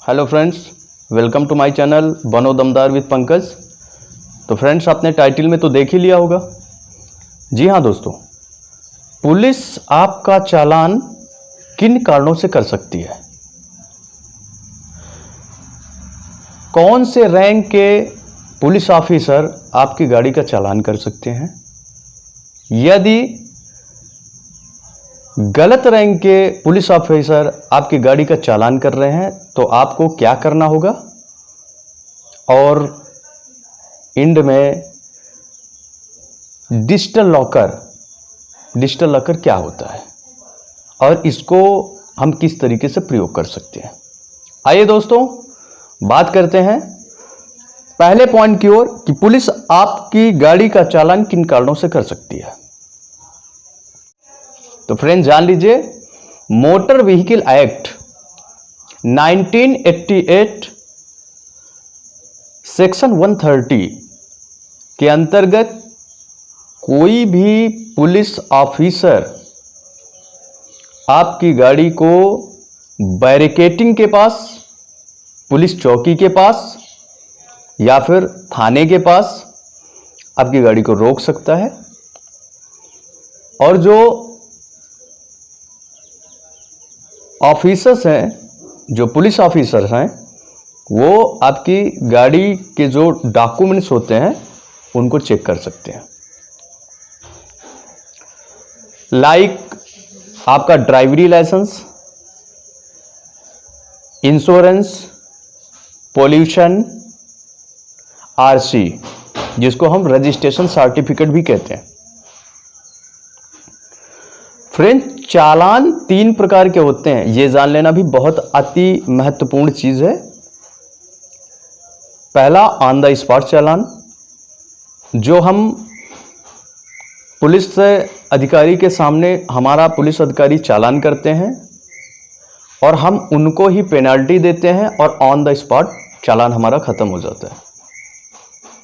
Hello friends, welcome to my channel बनो दमदार with Pankaj. तो फ्रेंड्स, आपने टाइटल में तो देख ही लिया होगा। जी हाँ दोस्तों, पुलिस आपका चालान किन कारणों से कर सकती है? कौन से रैंक के पुलिस ऑफिसर आपकी गाड़ी का चालान कर सकते हैं? यदि गलत रैंक के पुलिस ऑफिसर आपकी गाड़ी का चालान कर रहे हैं तो आपको क्या करना होगा, और एंड में डिजिटल लॉकर क्या होता है और इसको हम किस तरीके से प्रयोग कर सकते हैं। आइए दोस्तों, बात करते हैं पहले पॉइंट की ओर कि पुलिस आपकी गाड़ी का चालान किन कारणों से कर सकती है। तो फ्रेंड, जान लीजिए, मोटर व्हीकल एक्ट 1988 सेक्शन 130 के अंतर्गत कोई भी पुलिस ऑफिसर आपकी गाड़ी को बैरिकेडिंग के पास, पुलिस चौकी के पास या फिर थाने के पास आपकी गाड़ी को रोक सकता है, और जो ऑफिसर्स हैं, जो पुलिस ऑफिसर्स हैं, वो आपकी गाड़ी के जो डॉक्यूमेंट्स होते हैं उनको चेक कर सकते हैं। लाइक आपका ड्राइवरी लाइसेंस, इंश्योरेंस, पोल्यूशन, आरसी, जिसको हम रजिस्ट्रेशन सर्टिफिकेट भी कहते हैं। फ्रेंड, चालान 3 प्रकार के होते हैं, ये जान लेना भी बहुत अति महत्वपूर्ण चीज है। पहला, ऑन द स्पॉट चालान, जो हम पुलिस अधिकारी के सामने हमारा पुलिस अधिकारी चालान करते हैं और हम उनको ही पेनल्टी देते हैं और ऑन द स्पॉट चालान हमारा खत्म हो जाता है।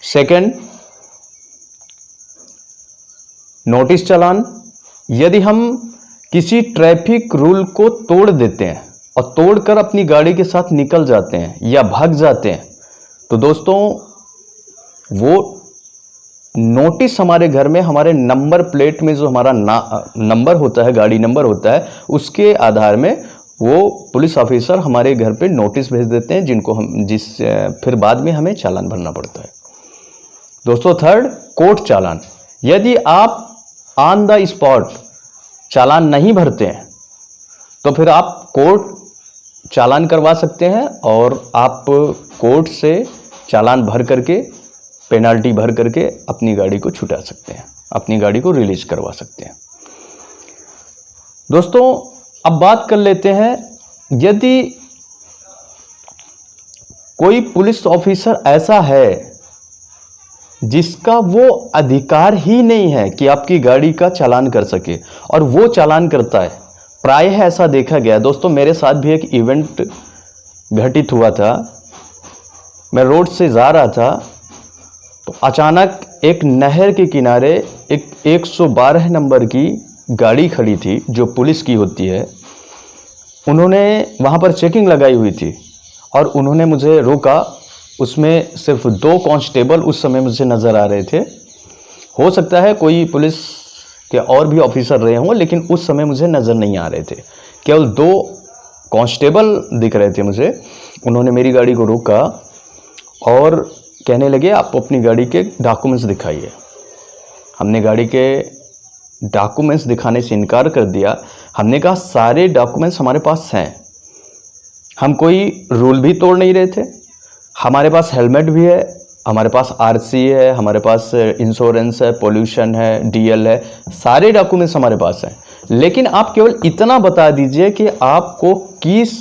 सेकंड, नोटिस चालान, यदि हम किसी ट्रैफिक रूल को तोड़ देते हैं और तोड़कर अपनी गाड़ी के साथ निकल जाते हैं या भाग जाते हैं, तो दोस्तों वो नोटिस हमारे घर में, हमारे नंबर प्लेट में जो हमारा नंबर होता है, गाड़ी नंबर होता है, उसके आधार में वो पुलिस ऑफिसर हमारे घर पे नोटिस भेज देते हैं, जिनको हम फिर बाद में हमें चालान भरना पड़ता है। दोस्तों, थर्ड, कोर्ट चालान, यदि आप ऑन द स्पॉट चालान नहीं भरते हैं तो फिर आप कोर्ट चालान करवा सकते हैं और आप कोर्ट से चालान भर करके, पेनल्टी भर करके अपनी गाड़ी को छुटा सकते हैं, अपनी गाड़ी को रिलीज करवा सकते हैं। दोस्तों, अब बात कर लेते हैं, यदि कोई पुलिस ऑफिसर ऐसा है जिसका वो अधिकार ही नहीं है कि आपकी गाड़ी का चालान कर सके और वो चालान करता है, प्रायः ऐसा देखा गया। दोस्तों, मेरे साथ भी एक इवेंट घटित हुआ था। मैं रोड से जा रहा था तो अचानक एक नहर के किनारे एक 112 नंबर की गाड़ी खड़ी थी, जो पुलिस की होती है। उन्होंने वहाँ पर चेकिंग लगाई हुई थी और उन्होंने मुझे रोका। उसमें सिर्फ 2 कांस्टेबल उस समय मुझे नज़र आ रहे थे। हो सकता है कोई पुलिस के और भी ऑफिसर रहे हों, लेकिन उस समय मुझे नज़र नहीं आ रहे थे, केवल 2 कांस्टेबल दिख रहे थे मुझे। उन्होंने मेरी गाड़ी को रोका और कहने लगे, आप अपनी गाड़ी के डॉक्यूमेंट्स दिखाइए। हमने गाड़ी के डॉक्यूमेंट्स दिखाने से इनकार कर दिया। हमने कहा, सारे डॉक्यूमेंट्स हमारे पास हैं, हम कोई रूल भी तोड़ नहीं रहे थे, हमारे पास हेलमेट भी है, हमारे पास आरसी है, हमारे पास इंश्योरेंस है, पोल्यूशन है, डीएल है, सारे डॉक्यूमेंट्स हमारे पास हैं। लेकिन आप केवल इतना बता दीजिए कि आपको किस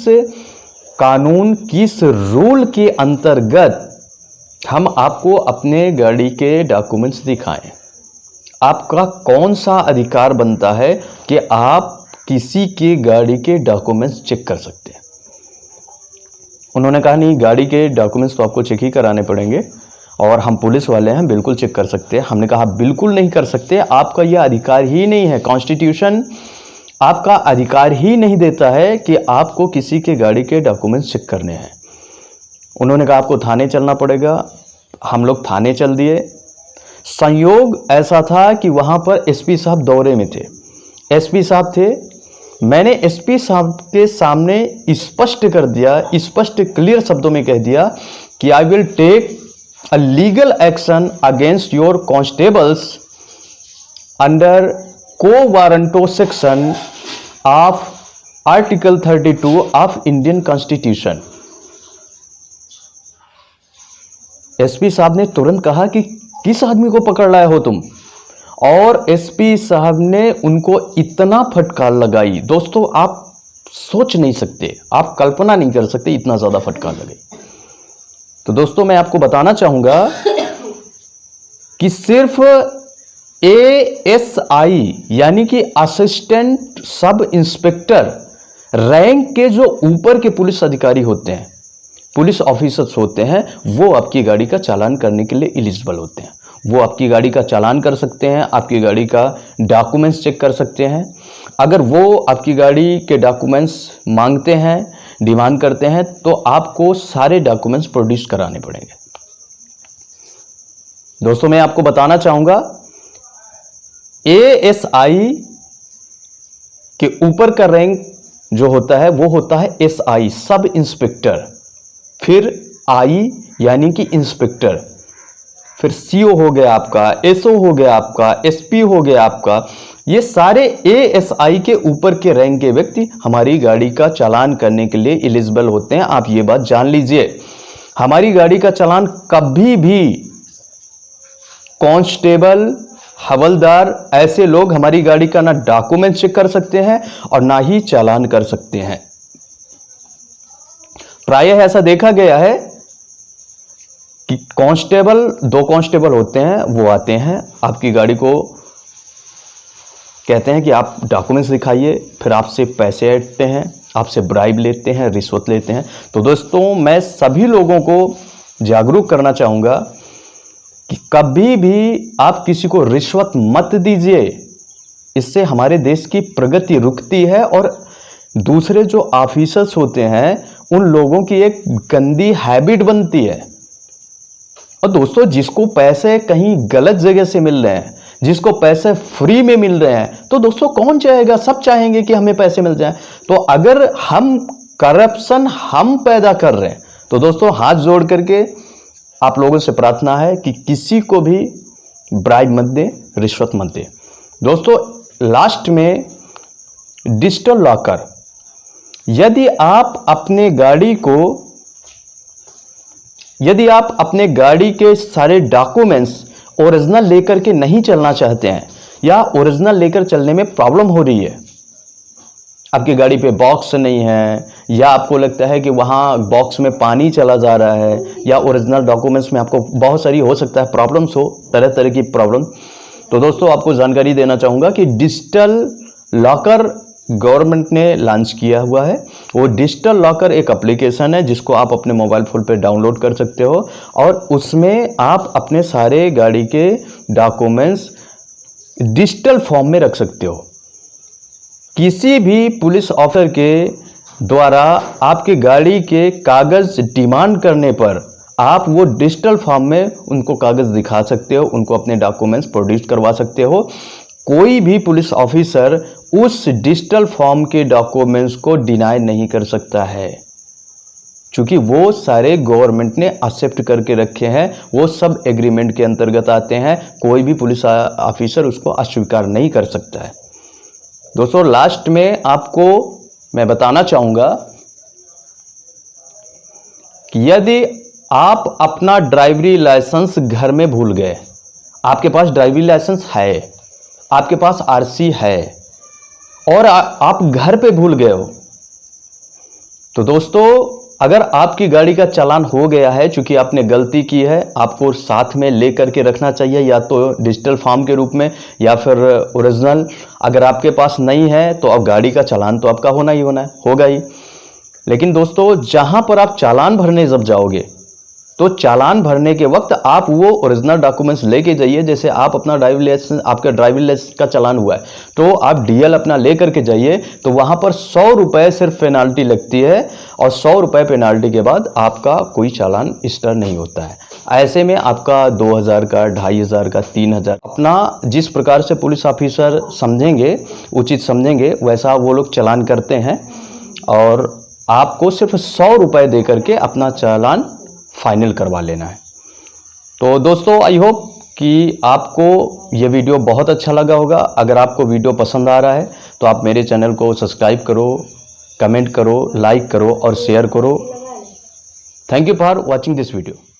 कानून, किस रूल के अंतर्गत हम आपको अपने गाड़ी के डॉक्यूमेंट्स दिखाएं। आपका कौन सा अधिकार बनता है कि आप किसी की गाड़ी के डॉक्यूमेंट्स चेक कर सकते हैं। उन्होंने कहा, नहीं, गाड़ी के डॉक्यूमेंट्स तो आपको चेक ही कराने पड़ेंगे और हम पुलिस वाले हैं, बिल्कुल चेक कर सकते हैं। हमने कहा, बिल्कुल नहीं कर सकते, आपका यह अधिकार ही नहीं है। कॉन्स्टिट्यूशन आपका अधिकार ही नहीं देता है कि आपको किसी के गाड़ी के डॉक्यूमेंट्स चेक करने हैं। उन्होंने कहा आपको थाने चलना पड़ेगा। हम लोग थाने चल दिए। संयोग ऐसा था कि वहाँ पर एसपी साहब दौरे में थे, एसपी साहब थे। मैंने एसपी साहब के सामने स्पष्ट कर दिया, स्पष्ट क्लियर शब्दों में कह दिया कि I will take a legal action against your constables under quo warranto section of article 32 of Indian constitution. SP साहब ने तुरंत कहा कि किस आदमी को पकड़ लाए हो तुम, और एसपी साहब ने उनको इतना फटकार लगाई, दोस्तों आप सोच नहीं सकते, आप कल्पना नहीं कर सकते, इतना ज्यादा फटकार लगाई। तो दोस्तों मैं आपको बताना चाहूंगा कि सिर्फ ASI यानी कि असिस्टेंट सब इंस्पेक्टर रैंक के जो ऊपर के पुलिस अधिकारी होते हैं, पुलिस ऑफिसर्स होते हैं, वो आपकी गाड़ी का चालान करने के लिए एलिजिबल होते हैं। वो आपकी गाड़ी का चालान कर सकते हैं, आपकी गाड़ी का डॉक्यूमेंट्स चेक कर सकते हैं। अगर वो आपकी गाड़ी के डॉक्यूमेंट्स मांगते हैं, डिमांड करते हैं, तो आपको सारे डॉक्यूमेंट्स प्रोड्यूस कराने पड़ेंगे। दोस्तों मैं आपको बताना चाहूंगा ASI के ऊपर का रैंक जो होता है वो होता है SI सब इंस्पेक्टर, फिर I यानी कि इंस्पेक्टर, फिर CO हो गया आपका, SO हो गया आपका, SP हो गया आपका। ये सारे ASI के ऊपर के रैंक के व्यक्ति हमारी गाड़ी का चालान करने के लिए एलिजिबल होते हैं। आप ये बात जान लीजिए, हमारी गाड़ी का चालान कभी भी कांस्टेबल, हवलदार, ऐसे लोग हमारी गाड़ी का ना डॉक्यूमेंट चेक कर सकते हैं और ना ही चालान कर सकते हैं। प्रायः ऐसा देखा गया है कि कांस्टेबल, 2 कांस्टेबल होते हैं, वो आते हैं आपकी गाड़ी को, कहते हैं कि आप डॉक्यूमेंट्स दिखाइए, फिर आपसे पैसे ऐंठते हैं, आपसे ब्राइब लेते हैं, रिश्वत लेते हैं। तो दोस्तों मैं सभी लोगों को जागरूक करना चाहूंगा कि कभी भी आप किसी को रिश्वत मत दीजिए, इससे हमारे देश की प्रगति रुकती है और दूसरे जो ऑफिसर्स होते हैं उन लोगों की एक गंदी हैबिट बनती है। और दोस्तों जिसको पैसे कहीं गलत जगह से मिल रहे हैं, जिसको पैसे फ्री में मिल रहे हैं, तो दोस्तों कौन चाहेगा, सब चाहेंगे कि हमें पैसे मिल जाए। तो अगर हम करप्शन हम पैदा कर रहे हैं, तो दोस्तों हाथ जोड़ करके आप लोगों से प्रार्थना है कि किसी को भी ब्राइब मत दें, रिश्वत मत दें। दोस्तों लास्ट में डिजिटल लॉकर, यदि आप अपने गाड़ी के सारे डॉक्यूमेंट्स ओरिजिनल लेकर के नहीं चलना चाहते हैं या ओरिजिनल लेकर चलने में प्रॉब्लम हो रही है, आपकी गाड़ी पे बॉक्स नहीं है या आपको लगता है कि वहाँ बॉक्स में पानी चला जा रहा है या ओरिजिनल डॉक्यूमेंट्स में आपको बहुत सारी हो सकता है प्रॉब्लम्स हो, तरह तरह की प्रॉब्लम, तो दोस्तों आपको जानकारी देना चाहूँगा कि डिजिटल लॉकर गवर्नमेंट ने लॉन्च किया हुआ है। वो डिजिटल लॉकर एक एप्लीकेशन है जिसको आप अपने मोबाइल फ़ोन पे डाउनलोड कर सकते हो और उसमें आप अपने सारे गाड़ी के डॉक्यूमेंट्स डिजिटल फॉर्म में रख सकते हो। किसी भी पुलिस ऑफिसर के द्वारा आपकी गाड़ी के कागज़ डिमांड करने पर आप वो डिजिटल फॉर्म में उनको कागज़ दिखा सकते हो, उनको अपने डॉक्यूमेंट्स प्रोड्यूस करवा सकते हो। कोई भी पुलिस ऑफिसर उस डिजिटल फॉर्म के डॉक्यूमेंट्स को डिनाई नहीं कर सकता है, क्योंकि वो सारे गवर्नमेंट ने एक्सेप्ट करके रखे हैं, वो सब एग्रीमेंट के अंतर्गत आते हैं। कोई भी पुलिस ऑफिसर उसको अस्वीकार नहीं कर सकता है। दोस्तों लास्ट में आपको मैं बताना चाहूँगा कि यदि आप अपना ड्राइवरी लाइसेंस घर में भूल गए, आपके पास ड्राइवरी लाइसेंस है, आपके पास आरसी है और आप घर पे भूल गए हो, तो दोस्तों अगर आपकी गाड़ी का चालान हो गया है, चूंकि आपने गलती की है, आपको साथ में ले करके रखना चाहिए, या तो डिजिटल फॉर्म के रूप में या फिर ओरिजिनल। अगर आपके पास नहीं है तो अब गाड़ी का चालान तो आपका होना ही होगा ही। लेकिन दोस्तों जहां पर आप चालान भरने जब जाओगे तो चालान भरने के वक्त आप वो ओरिजिनल डॉक्यूमेंट्स लेके जाइए। जैसे आप अपना ड्राइविंग लाइसेंस, आपका ड्राइविंग लाइसेंस का चालान हुआ है तो आप डीएल अपना ले करके जाइए, तो वहाँ पर 100 रुपये सिर्फ पेनाल्टी लगती है और 100 रुपये पेनाल्टी के बाद आपका कोई चालान रजिस्टर नहीं होता है। ऐसे में आपका 2000 का, 2500 का, 3000 अपना जिस प्रकार से पुलिस ऑफिसर समझेंगे, उचित समझेंगे, वैसा वो लोग चालान करते हैं और आपको सिर्फ 100 रुपये दे करके अपना चालान फाइनल करवा लेना है। तो दोस्तों आई होप कि आपको ये वीडियो बहुत अच्छा लगा होगा। अगर आपको वीडियो पसंद आ रहा है तो आप मेरे चैनल को सब्सक्राइब करो, कमेंट करो, लाइक करो और शेयर करो। Thank you for watching this video.